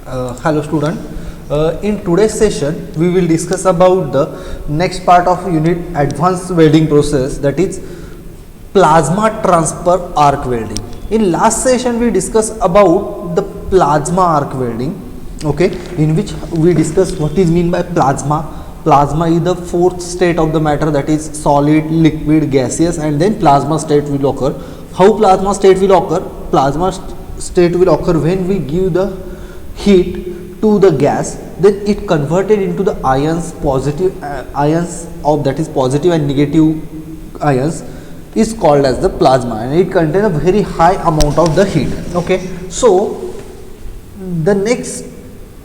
Hello student. In today's session we will discuss about the next part of unit advanced welding process, that is plasma transfer arc welding. In last session we discussed about the plasma arc welding, okay, in which we discussed what is mean by plasma. Plasma is the fourth state of the matter, that is solid, liquid, gaseous, and then plasma state will occur. How plasma state will occur? Plasma state will occur when we give the heat to the gas, then it converted into the ions, positive ions of, that is positive and negative ions, is called as the plasma, and it contains a very high amount of the heat. Okay, so the next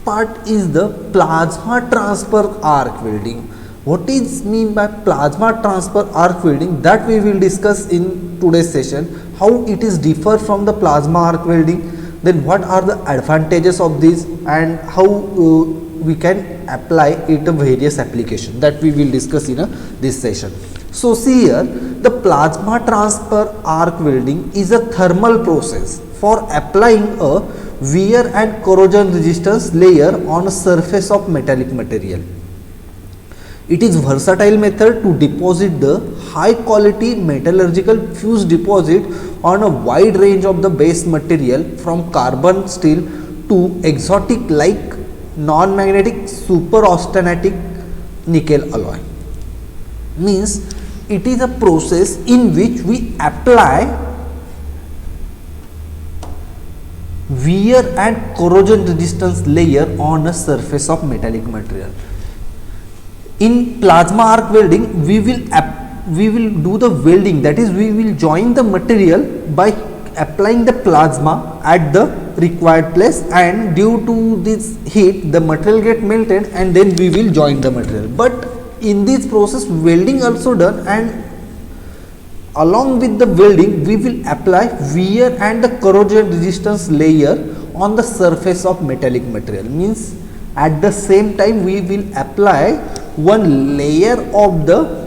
part is the plasma transfer arc welding. What is mean by plasma transfer arc welding? That we will discuss in today's session. How it is differ from the plasma arc welding, then what are the advantages of this, and how we can apply it to various applications, that we will discuss in this session. So see here, the plasma transfer arc welding is a thermal process for applying a wear and corrosion resistance layer on a surface of metallic material. It is versatile method to deposit the high quality metallurgical fused deposit on a wide range of the base material, from carbon steel to exotic like non-magnetic super austenitic nickel alloy. Means it is a process in which we apply wear and corrosion resistance layer on a surface of metallic material. In plasma arc welding, we will do the welding, that is we will join the material by applying the plasma at the required place, and due to this heat the material get melted and then we will join the material. But in this process welding also done, and along with the welding we will apply wear and the corrosion resistance layer on the surface of metallic material. Means at the same time we will apply one layer of the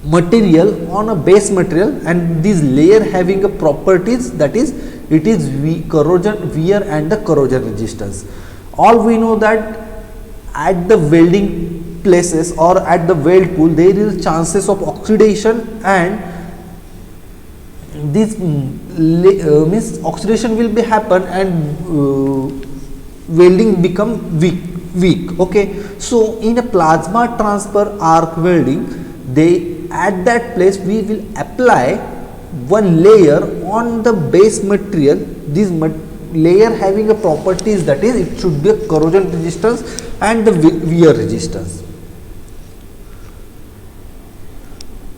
material on a base material, and this layer having a properties, that is it is corrosion, wear and the corrosion resistance. All we know that at the welding places or at the weld pool there is chances of oxidation, and this means oxidation will be happen and welding become weak. Okay, so in a plasma transfer arc welding, they at that place we will apply one layer on the base material, this layer having a properties, that is it should be a corrosion resistance and the wear resistance.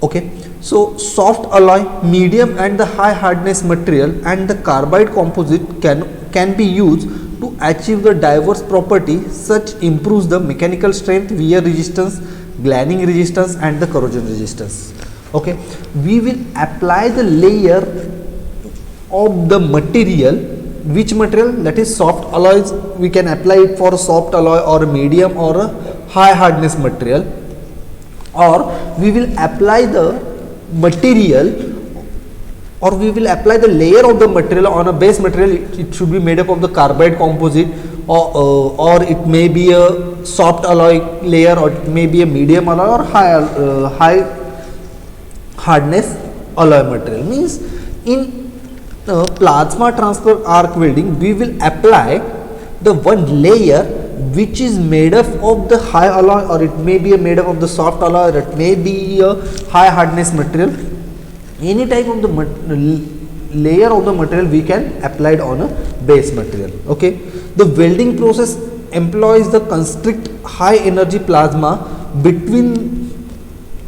Okay, so soft alloy, medium and the high hardness material and the carbide composite can be used to achieve the diverse property, such improves the mechanical strength, wear resistance, glaning resistance and the corrosion resistance. Okay, we will apply the layer of the material. Which material? That is soft alloys. We can apply it for a soft alloy or a medium or a high hardness material, or we will apply the material, or we will apply the layer of the material on a base material. It should be made up of the carbide composite, or it may be a soft alloy layer, or it may be a medium alloy or high hardness alloy material. Means in plasma transfer arc welding we will apply the one layer which is made up of the high alloy, or it may be made up of the soft alloy, or it may be a high hardness material. Any type of the layer of the material we can apply it on a base material. Okay, the welding process employs the constrict high energy plasma between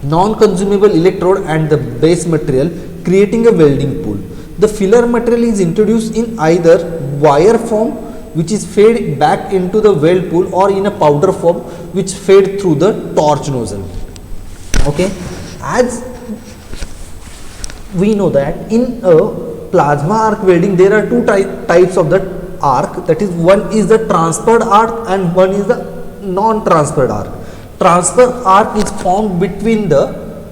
non-consumable electrode and the base material, creating a welding pool. The filler material is introduced in either wire form, which is fed back into the weld pool, or in a powder form which fed through the torch nozzle. Okay, as we know that in a plasma arc welding there are two types of the arc, that is one is the transferred arc and one is the non-transferred arc. Transfer arc is formed between the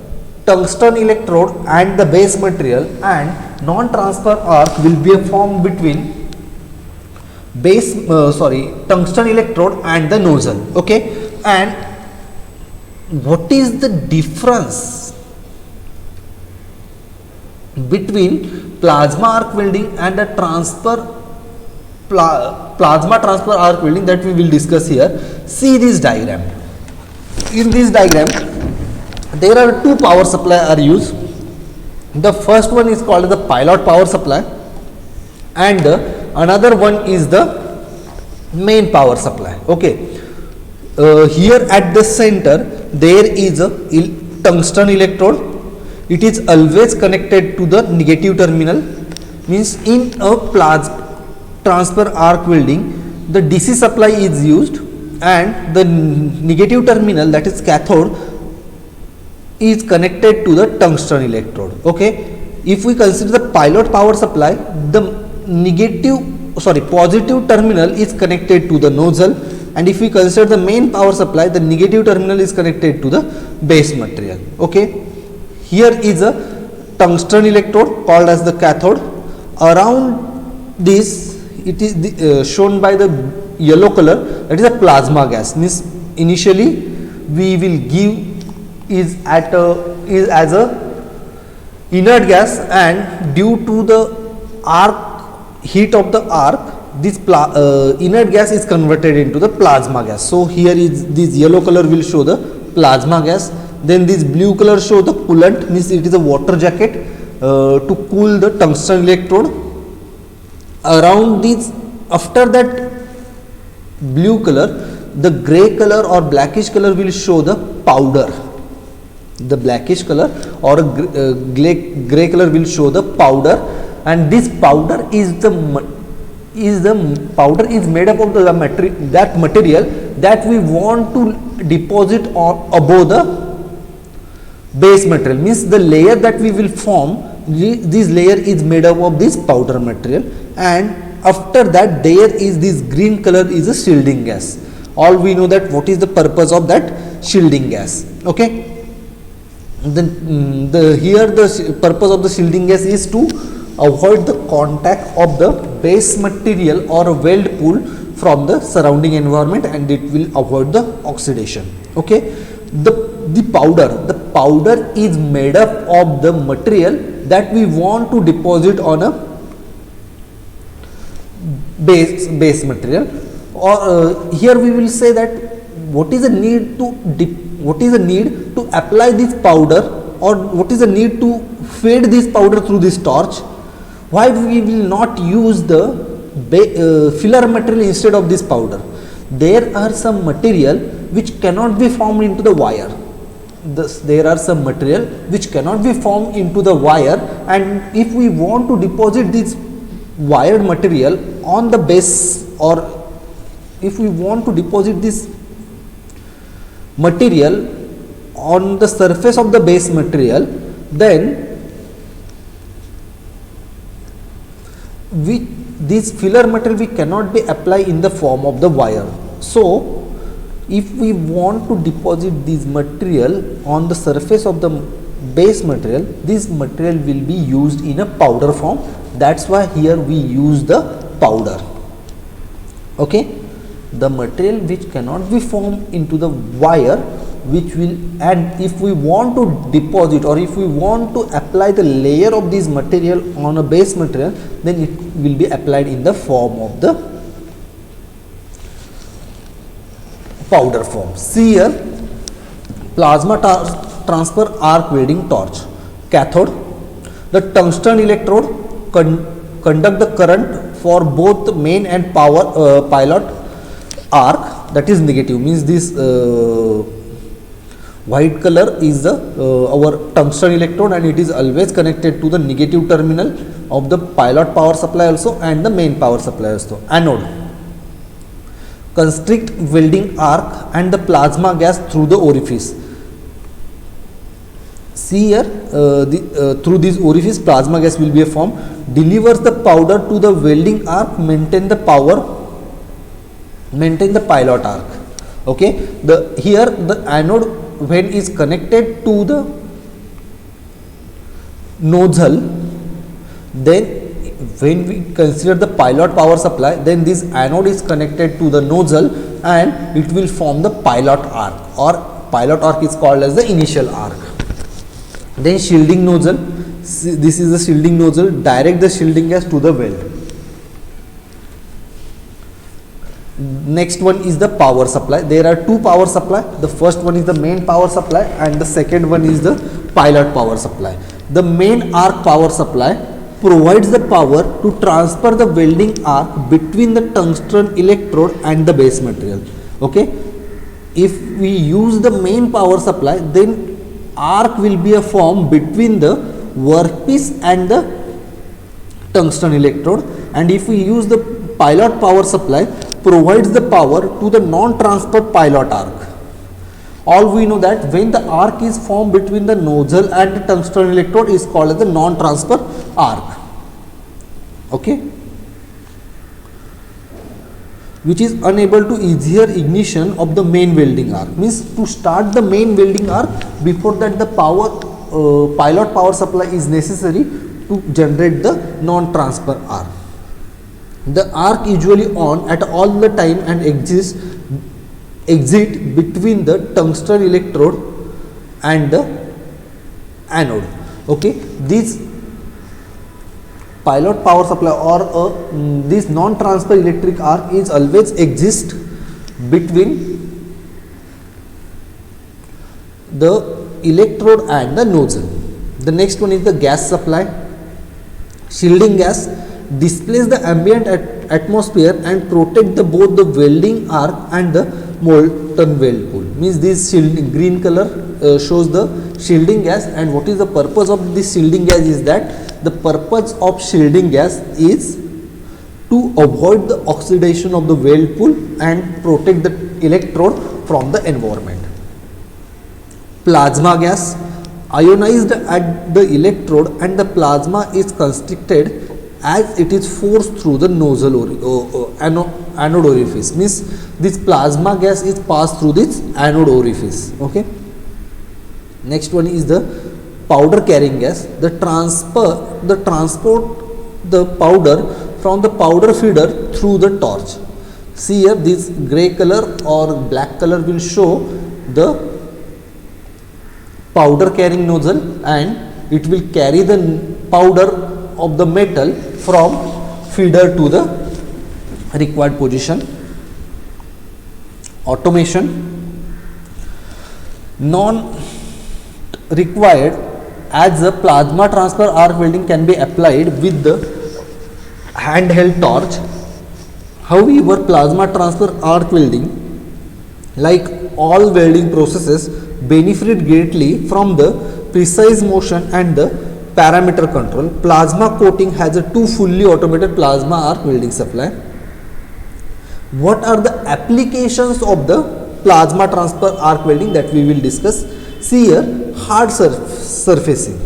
tungsten electrode and the base material, and non-transfer arc will be formed between tungsten electrode and the nozzle. Okay, and what is the difference between plasma arc welding and the plasma transfer arc welding, that we will discuss here. See this diagram. In this diagram there are two power supply are used. The first one is called the pilot power supply, and another one is the main power supply. Okay, here at the center there is a tungsten electrode. It is always connected to the negative terminal, means in a plasma transfer arc welding the DC supply is used and the negative terminal, that is cathode, is connected to the tungsten electrode. Okay, if we consider the pilot power supply, the positive terminal is connected to the nozzle, and if we consider the main power supply, the negative terminal is connected to the base material. Okay, here is a tungsten electrode called as the cathode. Around this it is shown by the yellow color, that is a plasma gas, means initially we will give is as a inert gas, and due to the heat of the arc, this inert gas is converted into the plasma gas. So here is this yellow color will show the plasma gas, then this blue color show the coolant, means it is a water jacket to cool the tungsten electrode. Around this, after that blue color, the gray color or blackish color will show the powder. The blackish color or gray color will show the powder, and this powder is made up of that material that we want to deposit above the base material, means the layer that we will form, this layer is made up of this powder material, and after that there is this green color is a shielding gas. All we know that what is the purpose of that shielding gas. Okay, then here the purpose of the shielding gas is to avoid the contact of the base material or a weld pool from the surrounding environment, and it will avoid the oxidation. Okay, the powder is made up of the material that we want to deposit on a base material, or here we will say that what is the need to apply this powder, or what is the need to fade this powder through this torch. Why we will not use the filler material instead of this powder? There are some material which cannot be formed into the wire. There are some material which cannot be formed into the wire, and if we want to deposit this wired material on the base, or if we want to deposit this material on the surface of the base material, then this filler material we cannot be applied in the form of the wire. So if we want to deposit this material on the surface of the base material, this material will be used in a powder form. That's why here we use the powder. Okay, the material which cannot be formed into the wire, and if we want to deposit, or if we want to apply the layer of this material on a base material, then it will be applied in the form of the powder form. See here, plasma transfer arc welding torch. Cathode, the tungsten electrode conduct the current for both the main and pilot arc, that is negative, means this white color is the our tungsten electrode, and it is always connected to the negative terminal of the pilot power supply also and the main power supply also. Anode, constrict welding arc and the plasma gas through the orifice. See here, through this orifice plasma gas will be formed, delivers the powder to the welding arc, maintain the pilot arc. Okay, here the anode, when is connected to the nozzle, then when we consider the pilot power supply, then this anode is connected to the nozzle and it will form the pilot arc, or pilot arc is called as the initial arc. Then shielding nozzle, this is the shielding nozzle, direct the shielding gas to the weld. Next one is the power supply. There are two power supply. The first one is the main power supply and the second one is the pilot power supply. The main arc power supply provides the power to transfer the welding arc between the tungsten electrode and the base material. Okay, if we use the main power supply, then arc will be a form between the workpiece and the tungsten electrode, and if we use the pilot power supply, provides the power to the non-transfer pilot arc. All we know that when the arc is formed between the nozzle and the tungsten electrode is called as the non-transfer arc. Okay, which is unable to easier ignition of the main welding arc. Means to start the main welding arc, before that the pilot power supply is necessary to generate the non-transfer arc. The arc usually on at all the time and exit between the tungsten electrode and the anode. Okay, this pilot power supply or this non-transfer electric arc is always exist between the electrode and the nozzle. The next one is the gas supply. Shielding gas displace the ambient atmosphere and protect the both the welding arc and the molten weld pool. Means this shielding green color shows the shielding gas, and what is the purpose of this shielding gas is that the purpose of shielding gas is to avoid the oxidation of the weld pool and protect the electrode from the environment. Plasma gas ionized at the electrode and the plasma is constricted as it is forced through the nozzle or anode orifice. Means this plasma gas is passed through this anode orifice. Okay. Next one is the powder carrying gas. The transport the powder from the powder feeder through the torch. See here, this gray color or black color will show the powder carrying nozzle, and it will carry the powder of the metal from feeder to the required position. Automation, non required, as the plasma transfer arc welding can be applied with the handheld torch. However, plasma transfer arc welding, like all welding processes, benefit greatly from the precise motion and the parameter control. Plasma coating has a two fully automated plasma arc welding supply. What are the applications of the plasma transfer arc welding that we will discuss? See here, hard surfacing.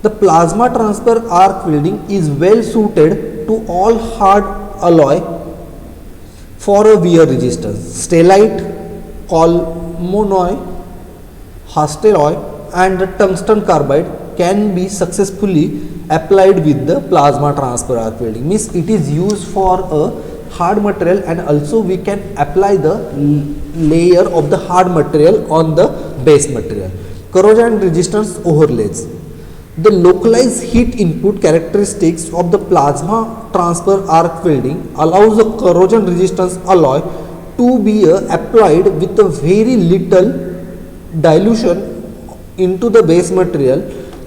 The plasma transfer arc welding is well suited to all hard alloy for a wear resistance. Stellite, colmonoid, hastelloy and the tungsten carbide can be successfully applied with the plasma transfer arc welding. Means it is used for a hard material, and also we can apply the layer of the hard material on the base material. Corrosion resistance overlays. The localized heat input characteristics of the plasma transfer arc welding allows the corrosion resistance alloy to be applied with a very little dilution into the base material.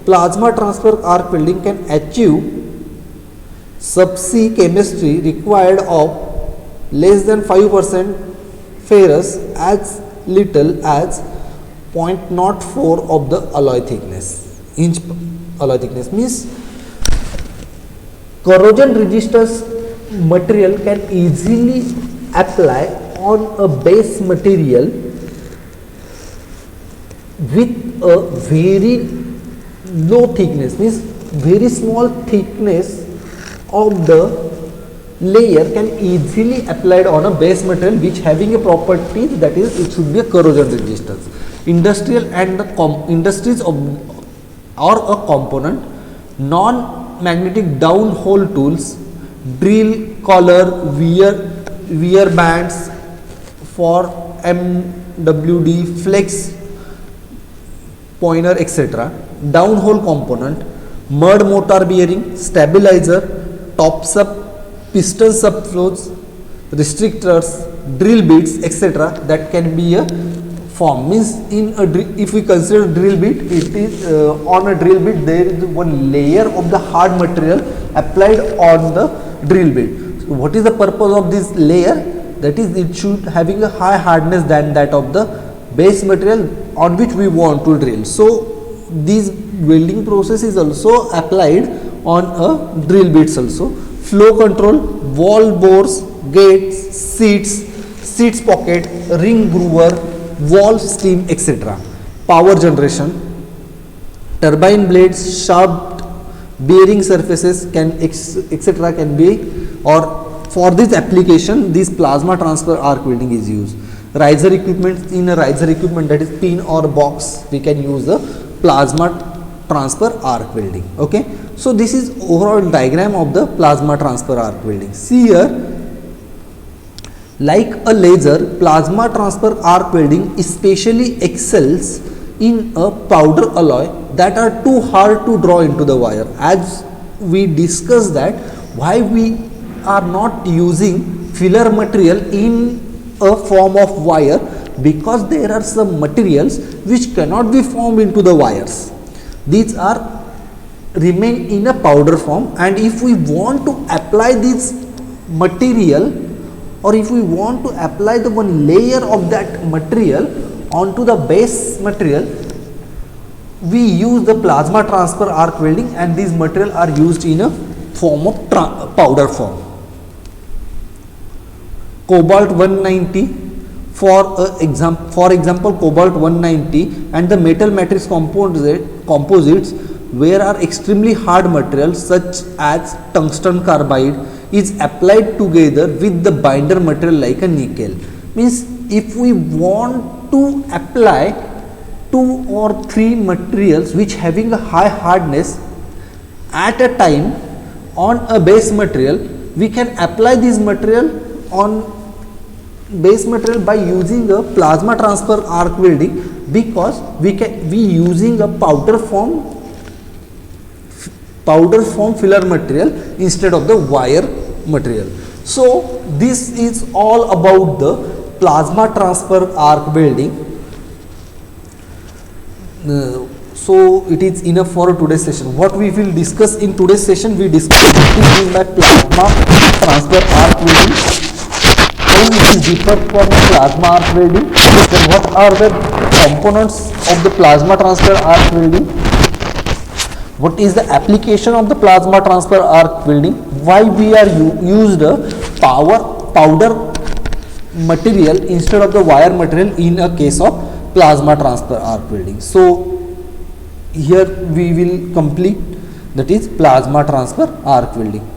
Plasma transfer arc welding can achieve subsea chemistry required of less than 5% ferrous as little as 0.04 of the alloy thickness. Inch alloy thickness means corrosion resistance material can easily apply on a base material with a very low thickness, means very small thickness of the layer can easily applied on a base material which having a property, that is it should be a corrosion resistance. Industrial and the industries of or a component, non magnetic downhole tools, drill collar, wear bands for MWD, flex pointer, etc. Downhole component, mud motor bearing, stabilizer, tops up, piston subflows, restrictors, drill bits, etc. That can be a form. Means in a if we consider drill bit, it is on a drill bit there is one layer of the hard material applied on the drill bit. So what is the purpose of this layer? That is, it should having a high hardness than that of the base material on which we want to drill. So this welding process is also applied on a drill bits also. Flow control, valve bores, gates, seats pocket, ring groover, valve steam, etc. Power generation, turbine blades, shaft, bearing surfaces can etc. can be, or for this application this plasma transfer arc welding is used. Riser equipment, in a riser equipment, that is pin or box, we can use the plasma transfer arc welding. Okay, so this is overall diagram of the plasma transfer arc welding. See here, like a laser, plasma transfer arc welding especially excels in a powder alloy that are too hard to draw into the wire. As we discussed that why we are not using filler material in a form of wire, because there are some materials which cannot be formed into the wires. These are remain in a powder form, and if we want to apply this material, or if we want to apply the one layer of that material onto the base material, we use the plasma transfer arc welding, and these material are used in a form of powder form. Cobalt 190, for example cobalt 190 and the metal matrix composites where are extremely hard materials such as tungsten carbide is applied together with the binder material like a nickel. Means if we want to apply 2 or 3 materials which having a high hardness at a time on a base material, we can apply this material on base material by using a plasma transfer arc welding, because we using a powder form filler material instead of the wire material. So this is all about the plasma transfer arc welding. So it is enough for today's session. What we will discuss in today's session, we discuss what is meant by plasma transfer arc welding, how it is different from plasma arc welding, then what are the components of the plasma transfer arc welding, what is the application of the plasma transfer arc welding, why we are used a powder material instead of the wire material in a case of plasma transfer arc welding. So here we will complete, that is plasma transfer arc welding.